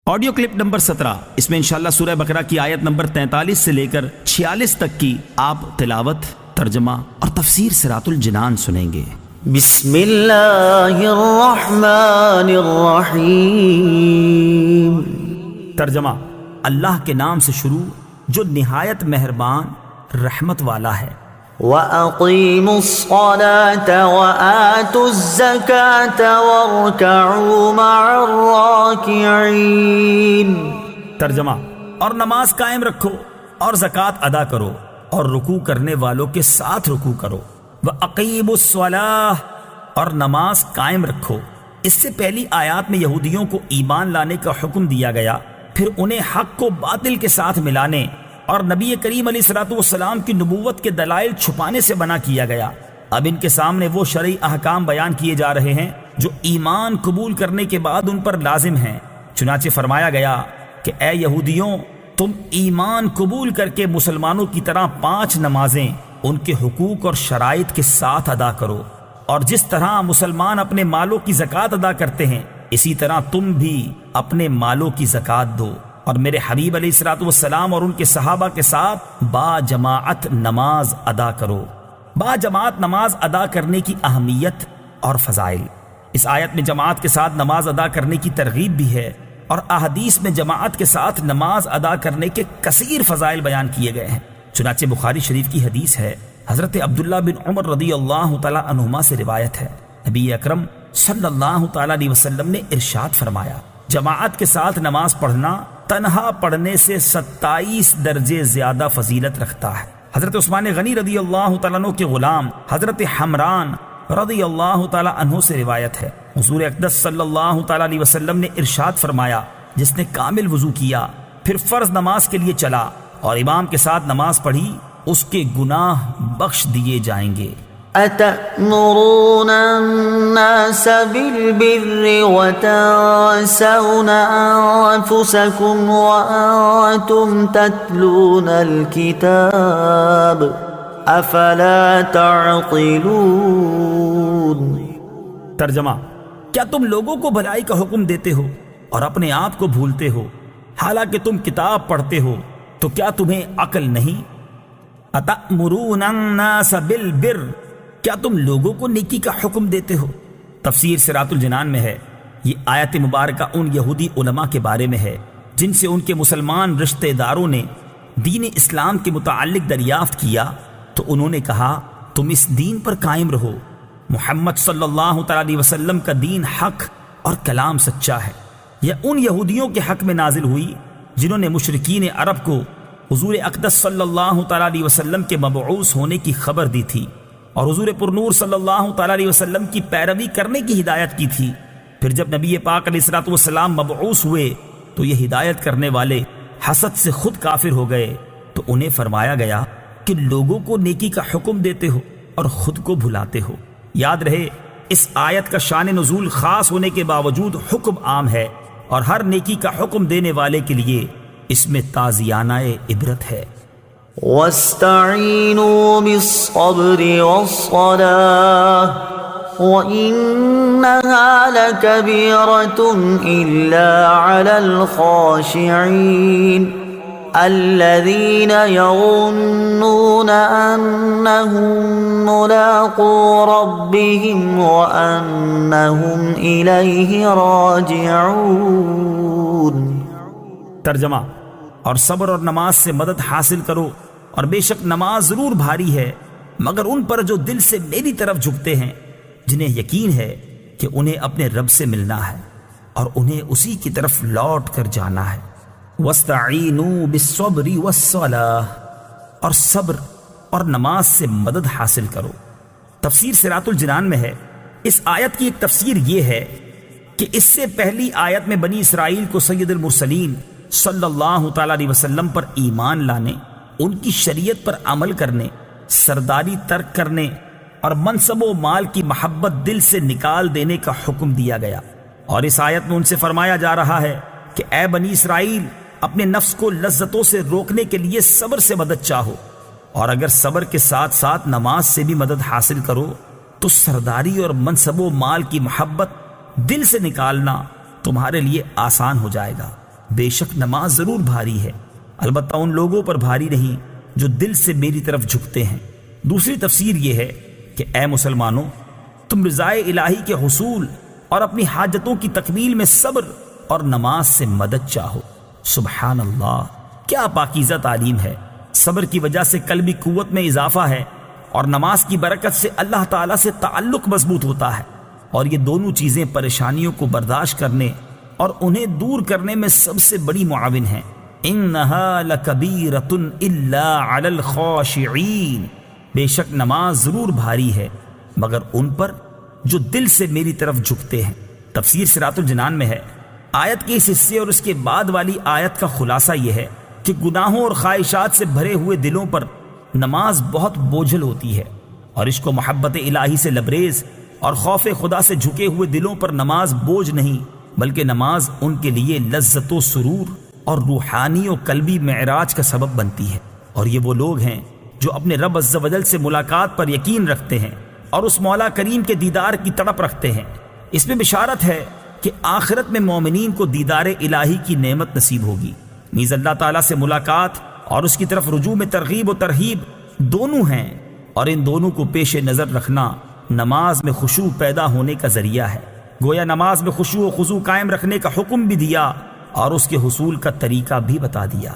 Audio clip number 17، اس میں انشاءاللہ سورہ بقرہ کی آیت نمبر 43 سے لے کر 46 تک کی آپ تلاوت، ترجمہ اور تفسیر صراط الجنان سنیں گے۔ بسم اللہ الرحمن الرحیم۔ ترجمہ: اللہ کے نام سے شروع جو نہایت مہربان رحمت والا ہے۔ وَأَقِيمُوا الصَّلَاةَ وَآتُوا الزَّكَاةَ وَارْكَعُوا مَعَ الرَّاكِعِينَ۔ ترجمہ: اور نماز قائم رکھو اور زکوٰۃ ادا کرو اور رکوع کرنے والوں کے ساتھ رکوع کرو۔ وَأَقِيمُوا الصَّلَاةَ، اور نماز قائم رکھو۔ اس سے پہلی آیات میں یہودیوں کو ایمان لانے کا حکم دیا گیا، پھر انہیں حق کو باطل کے ساتھ ملانے اور نبی کریم علیہ الصلوۃ والسلام کی نبوت کے دلائل چھپانے سے منع کیا گیا۔ اب ان کے سامنے وہ شرعی احکام بیان کیے جا رہے ہیں جو ایمان قبول کرنے کے بعد ان پر لازم ہیں۔ چنانچہ فرمایا گیا کہ اے یہودیوں، تم ایمان قبول کر کے مسلمانوں کی طرح 5 نمازیں ان کے حقوق اور شرائط کے ساتھ ادا کرو، اور جس طرح مسلمان اپنے مالوں کی زکوٰۃ ادا کرتے ہیں اسی طرح تم بھی اپنے مالوں کی زکوٰۃ دو، اور میرے حبیب علیہ الصلوۃ والسلام اور ان کے صحابہ کے ساتھ با جماعت نماز ادا کرو۔ با جماعت نماز ادا کرنے کی اہمیت اور فضائل۔ اس آیت میں جماعت کے ساتھ نماز ادا کرنے کی ترغیب بھی ہے، اور احادیث میں جماعت کے ساتھ نماز ادا کرنے کے کثیر فضائل بیان کیے گئے ہیں۔ چنانچہ بخاری شریف کی حدیث ہے، حضرت عبداللہ بن عمر رضی اللہ تعالی عنہما سے روایت ہے، نبی اکرم صلی اللہ تعالی علیہ وسلم نے ارشاد فرمایا، جماعت کے ساتھ نماز پڑھنا تنہا پڑھنے سے 27 درجے زیادہ فضیلت رکھتا ہے۔ حضرت عثمان غنی رضی اللہ تعالیٰ عنہ کے غلام حضرت حمران رضی اللہ تعالیٰ عنہ سے روایت ہے، حضور اقدس صلی اللہ تعالیٰ علیہ وسلم نے ارشاد فرمایا، جس نے کامل وضو کیا پھر فرض نماز کے لیے چلا اور امام کے ساتھ نماز پڑھی، اس کے گناہ بخش دیے جائیں گے۔ أَتَأْمُرُونَ النَّاسَ بِالْبِرِّ وَتَنْسَوْنَ أَنفُسَكُمْ وَأَنْتُمْ تَتْلُونَ الْكِتَابَ أَفَلَا تَعْقِلُونَ۔ ترجمہ: کیا تم لوگوں کو بھلائی کا حکم دیتے ہو اور اپنے آپ کو بھولتے ہو، حالانکہ تم کتاب پڑھتے ہو، تو کیا تمہیں عقل نہیں؟ أَتَأْمُرُونَ النَّاسَ بِالْبِرِّ، کیا تم لوگوں کو نیکی کا حکم دیتے ہو؟ تفسیر صراط الجنان میں ہے، یہ آیت مبارکہ ان یہودی علماء کے بارے میں ہے جن سے ان کے مسلمان رشتہ داروں نے دین اسلام کے متعلق دریافت کیا، تو انہوں نے کہا تم اس دین پر قائم رہو، محمد صلی اللہ تعالی علیہ وسلم کا دین حق اور کلام سچا ہے۔ یہ ان یہودیوں کے حق میں نازل ہوئی جنہوں نے مشرکین عرب کو حضور اقدس صلی اللہ تعالی علیہ وسلم کے مبعوث ہونے کی خبر دی تھی اور حضور پرنور صلی اللہ تعالی علیہ وسلم کی پیروی کرنے کی ہدایت کی تھی۔ پھر جب نبی پاک علیہ الصلوۃ والسلام مبعوث ہوئے تو یہ ہدایت کرنے والے حسد سے خود کافر ہو گئے، تو انہیں فرمایا گیا کہ لوگوں کو نیکی کا حکم دیتے ہو اور خود کو بھلاتے ہو۔ یاد رہے، اس آیت کا شان نزول خاص ہونے کے باوجود حکم عام ہے، اور ہر نیکی کا حکم دینے والے کے لیے اس میں تعزیانہ عبرت ہے۔ وَاسْتَعِينُوا بِالصَّبْرِ وَالصَّلَاةِ وَإِنَّهَا لَكَبِيرَةٌ إِلَّا عَلَى الْخَاشِعِينَ الَّذِينَ يَظُنُّونَ أَنَّهُم مُّلَاقُو رَبِّهِمْ وَأَنَّهُمْ إِلَيْهِ رَاجِعُونَ۔ ترجمہ: اور صبر اور نماز سے مدد حاصل کرو، اور بے شک نماز ضرور بھاری ہے مگر ان پر جو دل سے میری طرف جھکتے ہیں، جنہیں یقین ہے کہ انہیں اپنے رب سے ملنا ہے اور انہیں اسی کی طرف لوٹ کر جانا ہے۔ وَاسْتَعِينُوا بِالصَّبْرِ وَالصَّلَاةِ، اور صبر اور نماز سے مدد حاصل کرو۔ تفسیر صراط الجنان میں ہے، اس آیت کی ایک تفسیر یہ ہے کہ اس سے پہلی آیت میں بنی اسرائیل کو سید المرسلین صلی اللہ تعالی علیہ وسلم پر ایمان لانے، ان کی شریعت پر عمل کرنے، سرداری ترک کرنے اور منصب و مال کی محبت دل سے نکال دینے کا حکم دیا گیا، اور اس آیت میں ان سے فرمایا جا رہا ہے کہ اے بنی اسرائیل، اپنے نفس کو لذتوں سے روکنے کے لیے صبر سے مدد چاہو، اور اگر صبر کے ساتھ ساتھ نماز سے بھی مدد حاصل کرو تو سرداری اور منصب و مال کی محبت دل سے نکالنا تمہارے لیے آسان ہو جائے گا۔ بے شک نماز ضرور بھاری ہے، البتہ ان لوگوں پر بھاری نہیں جو دل سے میری طرف جھکتے ہیں۔ دوسری تفسیر یہ ہے کہ اے مسلمانوں، تم رضائے الہی کے حصول اور اپنی حاجتوں کی تکمیل میں صبر اور نماز سے مدد چاہو۔ سبحان اللہ، کیا پاکیزہ تعلیم ہے۔ صبر کی وجہ سے قلبی قوت میں اضافہ ہے، اور نماز کی برکت سے اللہ تعالیٰ سے تعلق مضبوط ہوتا ہے، اور یہ دونوں چیزیں پریشانیوں کو برداشت کرنے اور انہیں دور کرنے میں سب سے بڑی معاون ہیں۔ انہا لکبیرۃ الا علی الخاشعین، بے شک نماز ضرور بھاری ہے مگر ان پر جو دل سے میری طرف جھکتے ہیں۔ تفسیر صراط الجنان میں ہے، آیت کے اس حصے اور اس کے بعد والی آیت کا خلاصہ یہ ہے کہ گناہوں اور خواہشات سے بھرے ہوئے دلوں پر نماز بہت بوجھل ہوتی ہے، اور عشق و محبت الہی سے لبریز اور خوف خدا سے جھکے ہوئے دلوں پر نماز بوجھ نہیں، بلکہ نماز ان کے لیے لذت و سرور اور روحانی و قلبی معراج کا سبب بنتی ہے۔ اور یہ وہ لوگ ہیں جو اپنے رب عز و جل سے ملاقات پر یقین رکھتے ہیں اور اس مولا کریم کے دیدار کی تڑپ رکھتے ہیں۔ اس میں بشارت ہے کہ آخرت میں مومنین کو دیدار الہی کی نعمت نصیب ہوگی، نیز اللہ تعالیٰ سے ملاقات اور اس کی طرف رجوع میں ترغیب و ترہیب دونوں ہیں، اور ان دونوں کو پیش نظر رکھنا نماز میں خشوع پیدا ہونے کا ذریعہ ہے۔ گویا نماز میں خشوع و خضوع قائم رکھنے کا حکم بھی دیا اور اس کے حصول کا طریقہ بھی بتا دیا۔